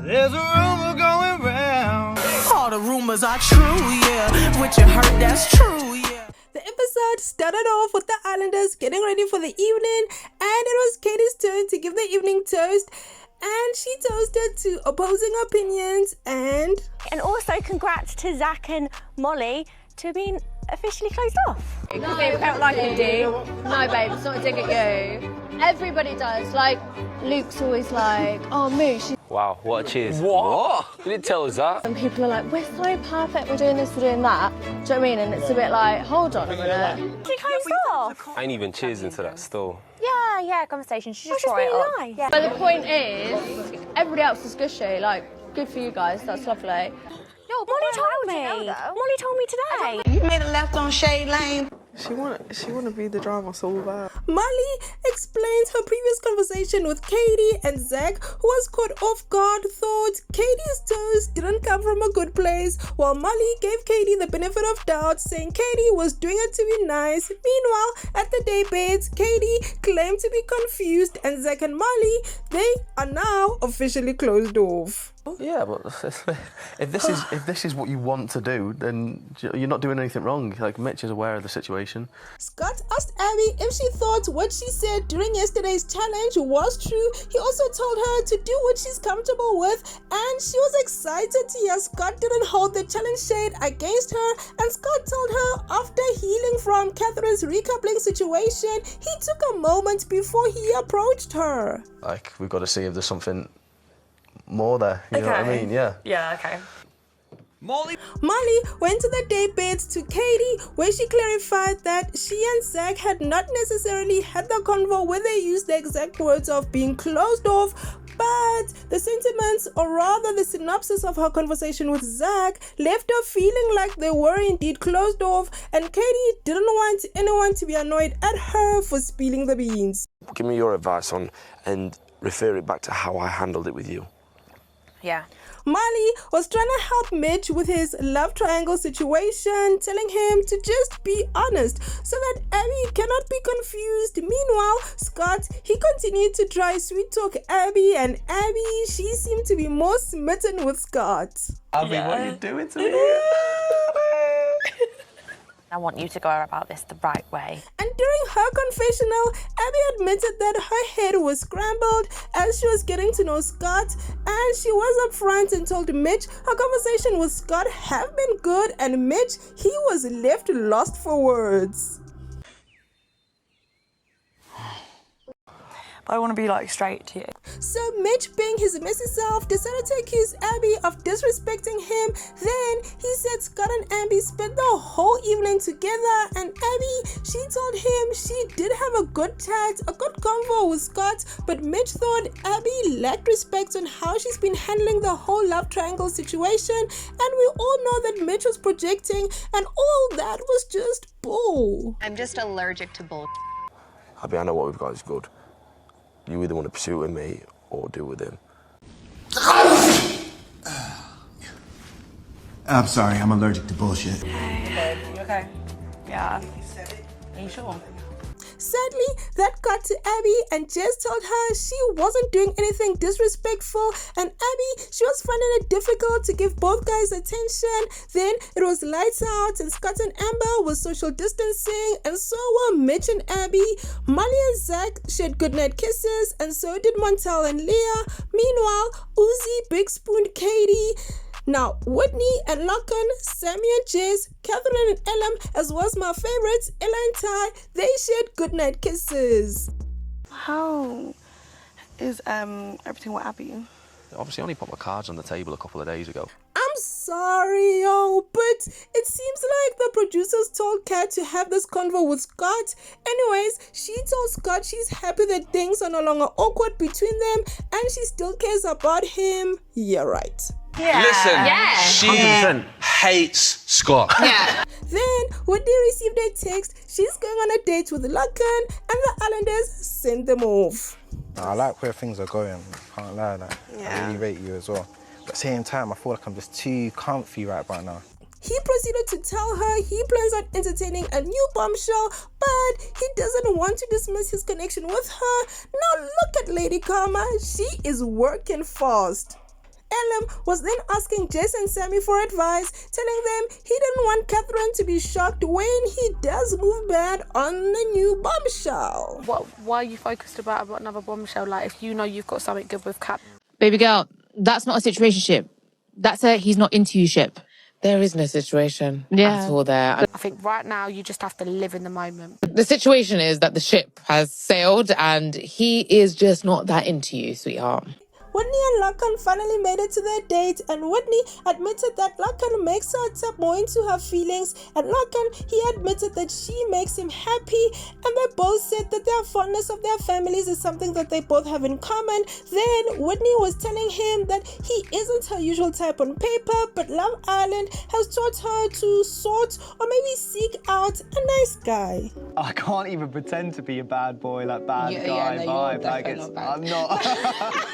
There's a rumor going round. All the rumors are true, yeah. What you heard, that's true, yeah. The episode started off with the Islanders getting ready for the evening, and it was Katie's turn to give the evening toast, and she toasted to opposing opinions and also congrats to Zach and Molly to being officially closed off. It could be felt like a dig. No, babe, it's not a dig at you. Everybody does. Like, Luke's always like, oh, Moosh. Wow, what a cheers. What? You didn't tell us that. And people are like, we're so perfect, we're doing this, we're doing that. Do you know what I mean? And it's a bit like, hold on a minute. She closed off. I ain't even cheers into that still. Yeah, conversation. She just brought it up. Nice. Yeah. But the point is, everybody else is gushy. Like, good for you guys, that's lovely. No, Molly told me. Molly told me today. You made a left on Shade Lane. She wanna be the drama so bad. Molly explains her previous conversation with Katie, and Zach, who was caught off guard, thought Katie's toast didn't come from a good place, while Molly gave Katie the benefit of doubt, saying Katie was doing it to be nice. Meanwhile, at the daybeds, Katie claimed to be confused, and Zach and Molly, they are now officially closed off. Yeah, but if this is what you want to do, then you're not doing anything wrong. Like, Mitch is aware of the situation. Scott asked Abby if she thought what she said during yesterday's challenge was true. He also told her to do what she's comfortable with, and she was excited to hear Scott didn't hold the challenge shade against her. And Scott told her after healing from Catherine's recoupling situation, he took a moment before he approached her. Like, we've got to see if there's something more there, you know what I mean? Yeah, okay. Molly went to the daybeds to Katie, where she clarified that she and Zach had not necessarily had the convo where they used the exact words of being closed off, but the sentiments, or rather the synopsis of her conversation with Zach, left her feeling like they were indeed closed off, and Katie didn't want anyone to be annoyed at her for spilling the beans. Give me your advice on and refer it back to how I handled it with you. Yeah. Molly was trying to help Mitch with his love triangle situation, telling him to just be honest so that Abby cannot be confused. Meanwhile, Scott, he continued to try sweet talk Abby, and Abby, she seemed to be more smitten with Scott. Abby, what are you doing to me? I want you to go about this the right way. And during her confessional, Abby admitted that her head was scrambled as she was getting to know Scott, and she was upfront and told Mitch her conversation with Scott have been good, and Mitch, he was left lost for words. I want to be like straight to you. So Mitch, being his messy self, decided to accuse Abby of disrespecting him. Then he said Scott and Abby spent the whole evening together, and Abby, she told him she did have a good chat, a good convo with Scott, but Mitch thought Abby lacked respect on how she's been handling the whole love triangle situation, and we all know that Mitch was projecting, and all that was just bull. I'm just allergic to bull. Abby, I know what we've got is good. You either want to pursue it with me or deal with him. I'm sorry, I'm allergic to bullshit. Hey, you okay? Yeah. Are you sure? Sadly, that got to Abby, and Jess told her she wasn't doing anything disrespectful, and Abby, she was finding it difficult to give both guys attention. Then it was lights out, and Scott and Amber was social distancing, and so were Mitch and Abby. Molly and Zach shared goodnight kisses, and so did Montel and Leah. Meanwhile, Uzi big spooned Katie. Now, Whitney and Lachlan, Sammy and Jess, Catherine and Elom, as well as my favorites, Ella and Ty, they shared goodnight kisses. How is everything with Abby? Obviously, I only put my cards on the table a couple of days ago. I'm sorry, but it seems like the producers told Kat to have this convo with Scott. Anyways, she told Scott she's happy that things are no longer awkward between them, and she still cares about him. Yeah, right. Yeah. Listen, she 100%. hates Scott. Yeah. Then Whitney received a text. She's going on a date with Lachlan, and the Islanders sent them off. I like where things are going, can't lie, like, I really rate you as well. But at the same time, I feel like I'm just too comfy right now. He proceeded to tell her he plans on entertaining a new bombshell, but he doesn't want to dismiss his connection with her. Now look at Lady Karma, she is working fast. Elom was then asking Jess and Sammy for advice, telling them he didn't want Catherine to be shocked when he does move bad on the new bombshell. Why are you focused about another bombshell? Like, if you know you've got something good with Cat. Baby girl, that's not a situationship. That's a he's not into you ship. There is no situation at all there. I think right now you just have to live in the moment. The situation is that the ship has sailed and he is just not that into you, sweetheart. Whitney and Lachlan finally made it to their date, and Whitney admitted that Lachlan makes her tap more into her feelings, and Lachlan, he admitted that she makes him happy, and they both said that their fondness of their families is something that they both have in common. Then Whitney was telling him that he isn't her usual type on paper, but Love Island has taught her to sort or maybe seek out a nice guy. I can't even pretend to be a bad boy, like bad guy vibe. Like I'm not.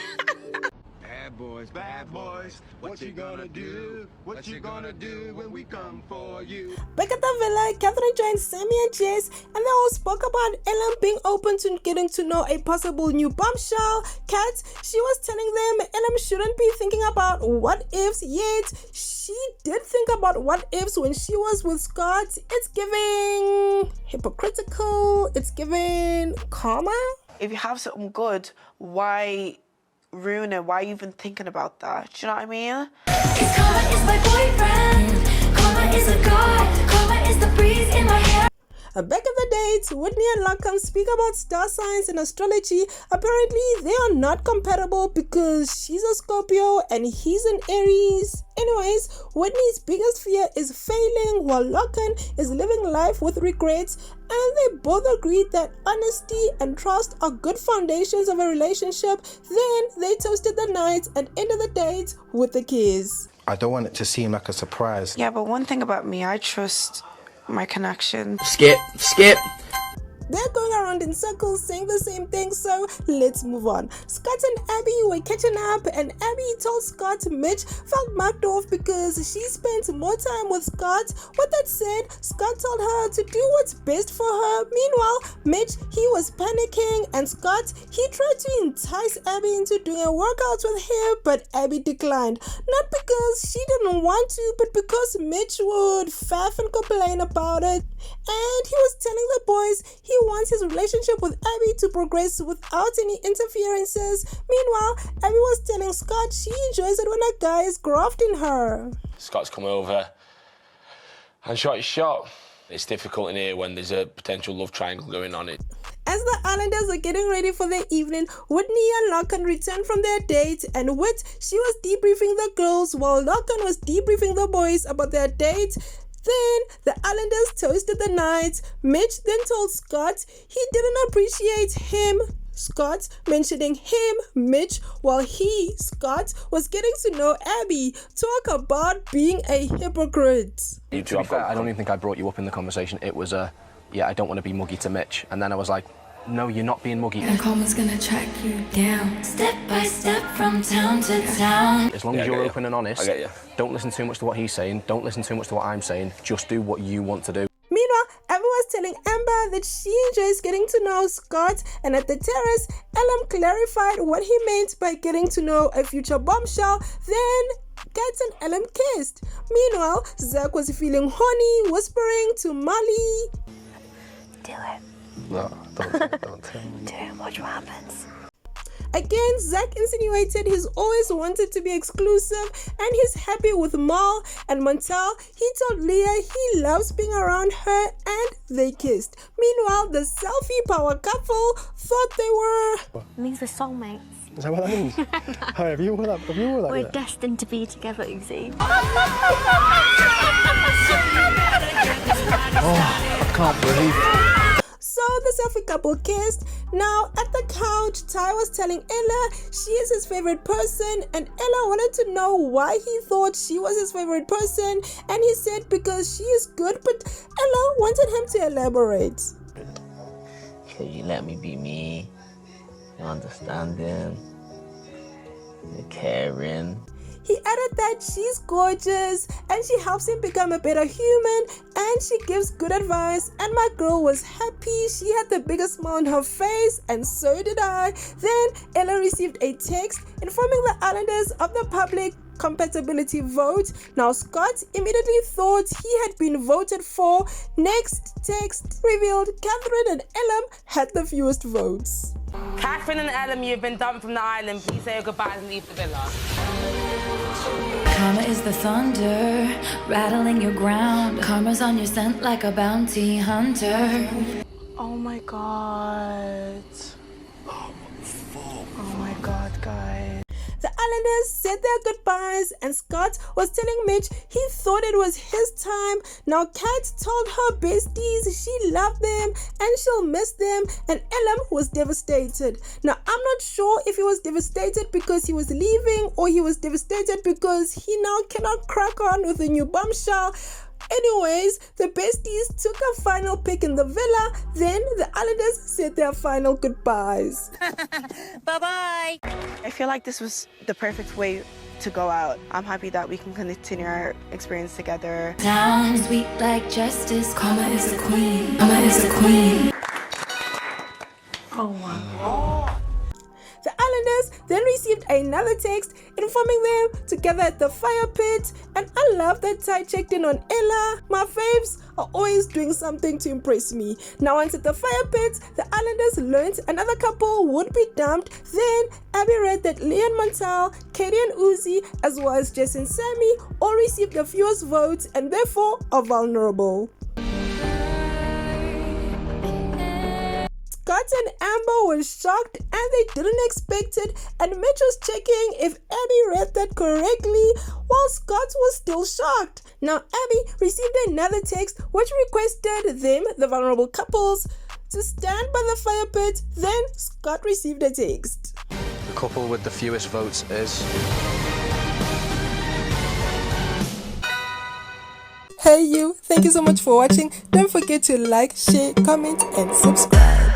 Bad boys, what you gonna do? What you gonna do when we come for you? Back at the villa, Catherine joined Sammy and Jess, and they all spoke about Elom being open to getting to know a possible new bombshell. Kat, she was telling them Elom shouldn't be thinking about what ifs yet. She did think about what ifs when she was with Scott. It's giving hypocritical, it's giving karma. If you have something good, why ruin it? Why are you even thinking about that? Do you know what I mean? Cause karma is my boyfriend. Karma is a god. Karma is the breeze in my hair. Back at the date, Whitney and Lachlan speak about star signs and astrology. Apparently, they are not compatible because she's a Scorpio and he's an Aries. Anyways, Whitney's biggest fear is failing while Lachlan is living life with regrets, and they both agreed that honesty and trust are good foundations of a relationship. Then they toasted the night and ended the date with a kiss. I don't want it to seem like a surprise. Yeah, but one thing about me, I trust my connection. Skip. They're going around in circles saying the same thing, so let's move on. Scott and Abby were catching up, and Abby told Scott Mitch felt marked off because she spent more time with Scott. With that said, Scott told her to do what's best for her. Meanwhile, Mitch, he was panicking, and Scott, he tried to entice Abby into doing a workout with him, but Abby declined. Not because she didn't want to, but because Mitch would faff and complain about it. And he was telling the boys he wants his relationship with Abby to progress without any interferences. Meanwhile, Abby was telling Scott she enjoys it when a guy is grafting her. Scott's come over and shot his shot. It's difficult in here when there's a potential love triangle going on. As the Islanders are getting ready for their evening, Whitney and Lachlan returned from their date, and Whit, she was debriefing the girls while Lachlan was debriefing the boys about their date. Then the Islanders toasted the night. Mitch then told Scott he didn't appreciate him, Scott, mentioning him, Mitch, while he, Scott, was getting to know Abby. Talk about being a hypocrite. To be fair, I don't even think I brought you up in the conversation. It was yeah, I don't want to be muggy to Mitch. And then I was like, no, you're not being muggy. And karma's gonna track you down, step by step from town to town. As long as you're open and honest, I get you. Don't listen too much to what he's saying, don't listen too much to what I'm saying, just do what you want to do. Meanwhile, Abby was telling Amber that she enjoys getting to know Scott, and at the terrace, Elom clarified what he meant by getting to know a future bombshell. Then Kat and Elom kissed. Meanwhile, Zach was feeling horny, whispering to Molly, Do it. No, don't tell me. Do it. Watch what happens. Again, Zach insinuated he's always wanted to be exclusive and he's happy with Mal. And Montel, he told Leah he loves being around her, and they kissed. Meanwhile, the selfie power couple thought they were... It means we're soulmates. Is that what that means? Hi, have you all that We're yet? destined to be together, Uzi. I can't breathe. So the selfie couple kissed. Now at the couch, Ty was telling Ella she is his favorite person, and Ella wanted to know why he thought she was his favorite person, and he said because she is good, but Ella wanted him to elaborate. Because you let me be me, you're understanding, you're caring. He He added that she's gorgeous and she helps him become a better human and she gives good advice, and my girl was happy. She had the biggest smile on her face and so did I. Then Ella received a text informing the islanders of the public compatibility vote. Now Scott immediately thought he had been voted for. Next text revealed Catherine and Elom had the fewest votes. Catherine and Elom, you've been dumped from the island. Please say your goodbyes and leave the villa. Karma is the thunder, rattling your ground. Karma's on your scent like a bounty hunter. Oh my god. Oh my god, guys. The islanders said their goodbyes and Scott was telling Mitch he thought it was his time. Now Kat told her besties she loved them and she'll miss them, and Elom was devastated. Now I'm not sure if he was devastated because he was leaving or he was devastated because he now cannot crack on with a new bombshell. Anyways, the besties took a final pic in the villa. Then the islanders said their final goodbyes. Bye-bye. I feel like this was the perfect way to go out. I'm happy that we can continue our experience together. Sounds sweet like justice. Karma is a queen. Karma is a queen. Oh wow. The islanders then received another text informing them to gather at the fire pit, and I love that Ty checked in on Ella. My faves are always doing something to impress me. Now once at the fire pit, the islanders learned another couple would be dumped. Then Abby read that Leon Montal, Katie and Uzi, as well as Jess and Sammy all received the fewest votes and therefore are vulnerable. Scott and Amber were shocked and they didn't expect it, and Mitch was checking if Abby read that correctly while Scott was still shocked. Now Abby received another text which requested them, the vulnerable couples, to stand by the fire pit. Then Scott received a text. The couple with the fewest votes is... Hey you, thank you so much for watching. Don't forget to like, share, comment and subscribe.